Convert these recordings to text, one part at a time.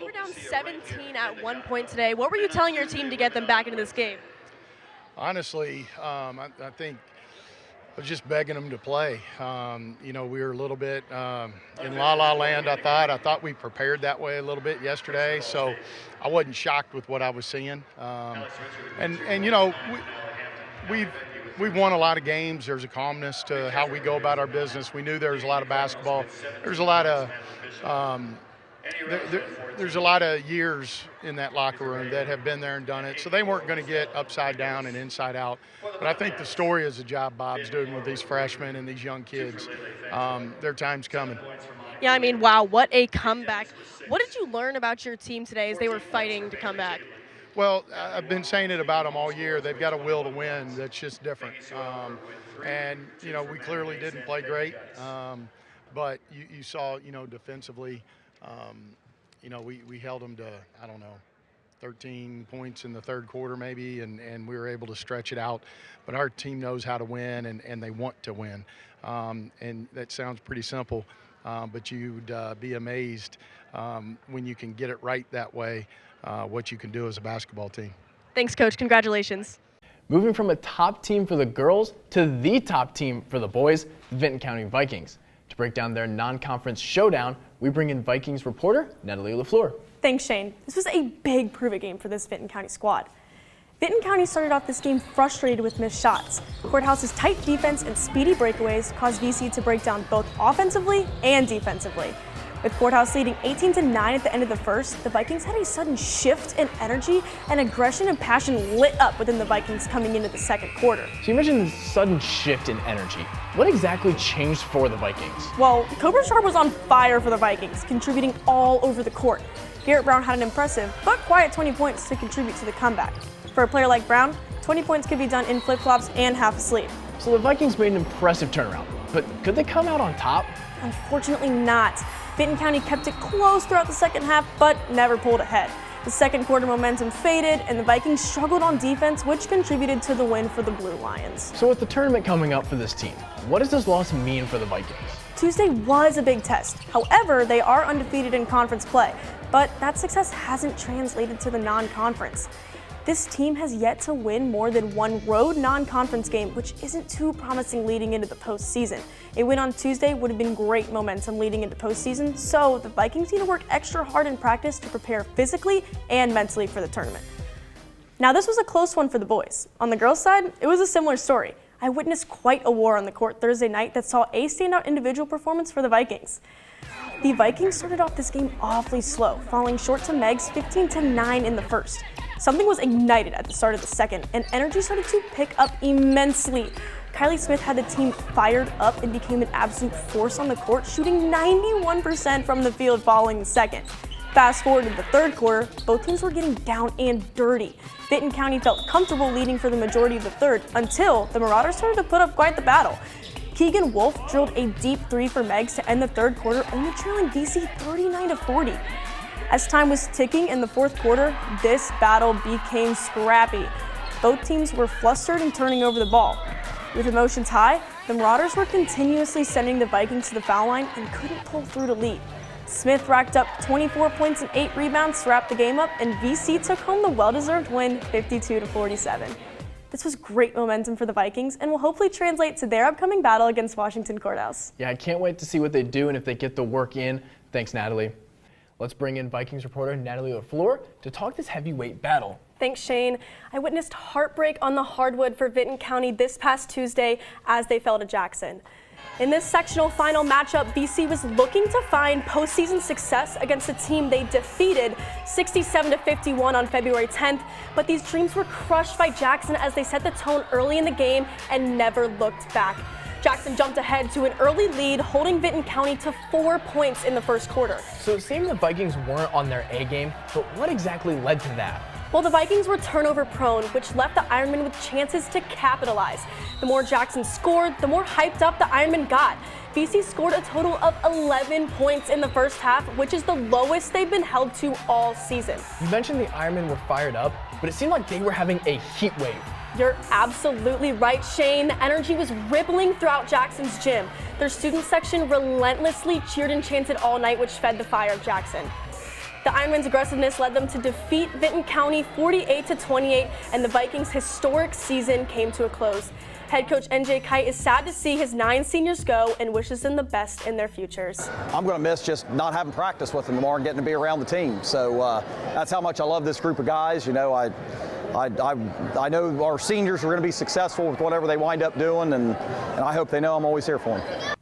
You were down 17 at one point today. What were you telling your team to get them back into this game? Honestly, I think I was just begging them to play. We were a little bit in la-la land, I thought we prepared that way a little bit yesterday, so I wasn't shocked with what I was seeing. We've won a lot of games. There's a calmness to how we go about our business. We knew there was a lot of basketball. There's a lot of there's a lot of years in that locker room that have been there and done it, so they weren't going to get upside down and inside out. But I think the story is the job Bob's doing with these freshmen and these young kids. Their time's coming. Yeah, I mean, wow, what a comeback. What did you learn about your team today as they were fighting to come back? Well, I've been saying it about them all year. They've got a will to win that's just different. We clearly didn't play great, but you saw, defensively, we held them to, 13 points in the third quarter maybe, and we were able to stretch it out. But our team knows how to win, and they want to win. And that sounds pretty simple, but you'd be amazed when you can get it right that way, what you can do as a basketball team. Thanks, Coach. Congratulations. Moving from a top team for the girls to the top team for the boys, the Vinton County Vikings. To break down their non-conference showdown, we bring in Vikings reporter Natalie LaFleur. Thanks, Shane. This was a big prove-it game for this Vinton County squad. Vinton County started off this game frustrated with missed shots. Courthouse's tight defense and speedy breakaways caused VC to break down both offensively and defensively. With Courthouse leading 18-9 at the end of the first, the Vikings had a sudden shift in energy, and aggression and passion lit up within the Vikings coming into the second quarter. So you mentioned this sudden shift in energy. What exactly changed for the Vikings? Well, Cobra Sharp was on fire for the Vikings, contributing all over the court. Garrett Brown had an impressive but quiet 20 points to contribute to the comeback. For a player like Brown, 20 points could be done in flip-flops and half asleep. So the Vikings made an impressive turnaround, but could they come out on top? Unfortunately not. Vinton County kept it close throughout the second half, but never pulled ahead. The second quarter momentum faded, and the Vikings struggled on defense, which contributed to the win for the Blue Lions. So with the tournament coming up for this team, what does this loss mean for the Vikings? Tuesday was a big test. However, they are undefeated in conference play, but that success hasn't translated to the non-conference. This team has yet to win more than one road non-conference game, which isn't too promising leading into the postseason. A win on Tuesday would have been great momentum leading into postseason, so the Vikings need to work extra hard in practice to prepare physically and mentally for the tournament. Now, this was a close one for the boys. On the girls' side, it was a similar story. I witnessed quite a war on the court Thursday night that saw a standout individual performance for the Vikings. The Vikings started off this game awfully slow, falling short to Meg's 15-9 in the first. Something was ignited at the start of the second, and energy started to pick up immensely. Kylie Smith had the team fired up and became an absolute force on the court, shooting 91% from the field following the second. Fast forward to the third quarter, both teams were getting down and dirty. Vinton County felt comfortable leading for the majority of the third until the Marauders started to put up quite the battle. Keegan Wolf drilled a deep three for Megs to end the third quarter, only trailing VC 39-40. As time was ticking in the fourth quarter, this battle became scrappy. Both teams were flustered and turning over the ball. With emotions high, the Marauders were continuously sending the Vikings to the foul line and couldn't pull through to lead. Smith racked up 24 points and 8 rebounds to wrap the game up, and VC took home the well-deserved win 52-47. This was great momentum for the Vikings and will hopefully translate to their upcoming battle against Washington Courthouse. Yeah, I can't wait to see what they do and if they get the work in. Thanks, Natalie. Let's bring in Vikings reporter Natalie LaFleur to talk this heavyweight battle. Thanks, Shane. I witnessed heartbreak on the hardwood for Vinton County this past Tuesday as they fell to Jackson. In this sectional final matchup, BC was looking to find postseason success against a team they defeated 67-51 on February 10th, but these dreams were crushed by Jackson as they set the tone early in the game and never looked back. Jackson jumped ahead to an early lead, holding Vinton County to 4 points in the first quarter. So it seemed the Vikings weren't on their A game, but what exactly led to that? Well, the Vikings were turnover prone, which left the Ironmen with chances to capitalize. The more Jackson scored, the more hyped up the Ironmen got. BC scored a total of 11 points in the first half, which is the lowest they've been held to all season. You mentioned the Ironmen were fired up, but it seemed like they were having a heat wave. You're absolutely right, Shane. The energy was rippling throughout Jackson's gym. Their student section relentlessly cheered and chanted all night, which fed the fire of Jackson. The Ironmen's aggressiveness led them to defeat Vinton County 48-28, and the Vikings' historic season came to a close. Head coach NJ Kite is sad to see his 9 seniors go and wishes them the best in their futures. I'm going to miss just not having practice with them tomorrow and getting to be around the team. So that's how much I love this group of guys. You know, I know our seniors are going to be successful with whatever they wind up doing, and I hope they know I'm always here for them.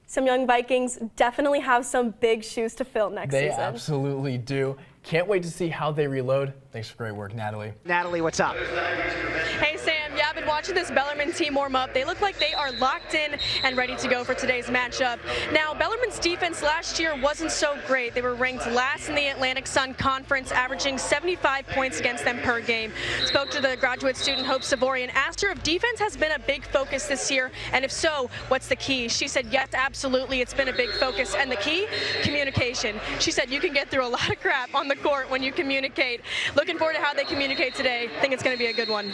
Some young Vikings definitely have some big shoes to fill next season. They absolutely do. Can't wait to see how they reload. Thanks for great work, Natalie. Natalie, what's up? Hey, Sam. Yeah, I've been watching this Bellarmine team warm up. They look like they are locked in and ready to go for today's matchup. Now, Bellarmine's defense last year wasn't so great. They were ranked last in the Atlantic Sun Conference, averaging 75 points against them per game. Spoke to the graduate student Hope Savory and asked her if defense has been a big focus this year, and if so, what's the key? She said, yes, absolutely, it's been a big focus. And the key? Communication. She said you can get through a lot of crap on the court when you communicate. Looking forward to how they communicate today. I think it's going to be a good one.